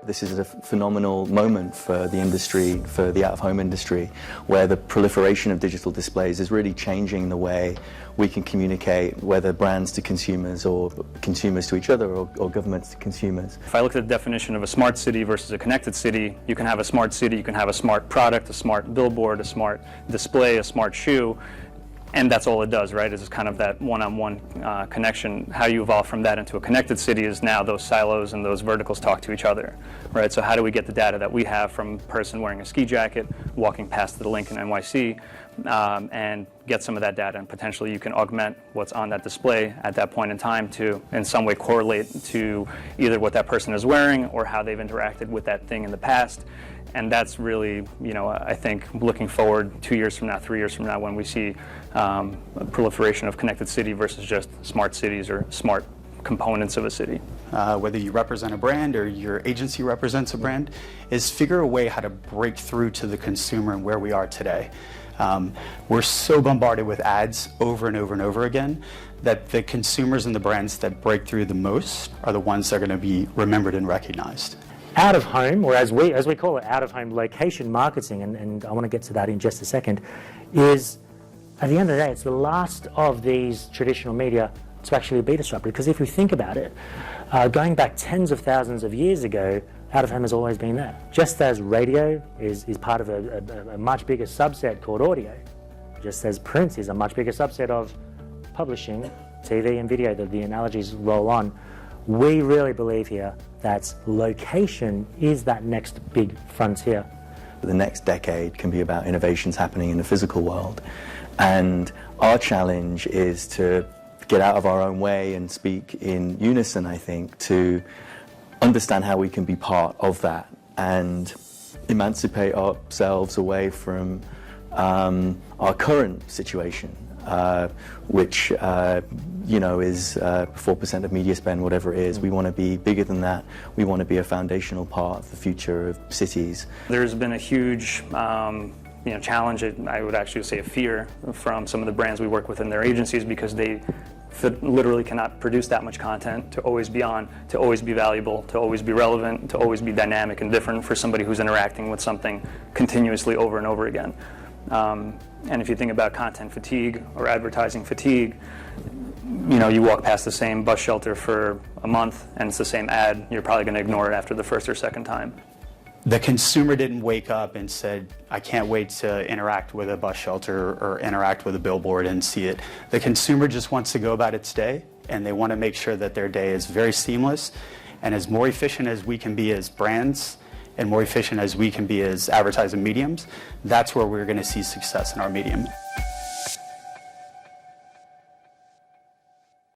This is a phenomenal moment for the industry, for the out-of-home industry, where the proliferation of digital displays is really changing the way we can communicate, whether brands to consumers or consumers to each other or governments to consumers. If I look at the definition of a smart city versus a connected city, you can have a smart city, you can have a smart product, a smart billboard, a smart display, a smart shoe, and that's all it does, right? It's kind of that one-on-one connection. How you evolve from that into a connected city is now those silos and those verticals talk to each other, right? So how do we get the data that we have from a person wearing a ski jacket, walking past the Lincoln NYC, and get some of that data, and potentially you can augment what's on that display at that point in time to in some way correlate to either what that person is wearing or how they've interacted with that thing in the past. And that's really, I think, looking forward 2 years from now, 3 years from now, when we see a proliferation of connected city versus just smart cities or smart components of a city. Whether you represent a brand or your agency represents a brand, is figure a way how to break through to the consumer and where we are today. We're so bombarded with ads over and over and over again that the consumers and the brands that break through the most are the ones that are going to be remembered and recognized. Out of home, or as we call it, out of home location marketing, and I want to get to that in just a second, is at the end of the day, it's the last of these traditional media to actually be disrupted. Because if you think about it, going back tens of thousands of years ago, out of home has always been there. Just as radio is part of a much bigger subset called audio, just as print is a much bigger subset of publishing, TV and video, that the analogies roll on. We really believe here that location is that next big frontier. The next decade can be about innovations happening in the physical world, and our challenge is to get out of our own way and speak in unison, I think, to understand how we can be part of that and emancipate ourselves away from our current situation, which is 4% of media spend, whatever it is. We want to be bigger than that. We want to be a foundational part of the future of cities. There's been a huge challenge, I would actually say a fear, from some of the brands we work with in their agencies, because they literally cannot produce that much content to always be on, to always be valuable, to always be relevant, to always be dynamic and different for somebody who's interacting with something continuously over and over again. And if you think about content fatigue or advertising fatigue, you walk past the same bus shelter for a month and it's the same ad, you're probably going to ignore it after the first or second time. The consumer didn't wake up and said, I can't wait to interact with a bus shelter or interact with a billboard and see it. The consumer just wants to go about its day, and they want to make sure that their day is very seamless and as more efficient as we can be as brands and more efficient as we can be as advertising mediums. That's where we're going to see success in our medium.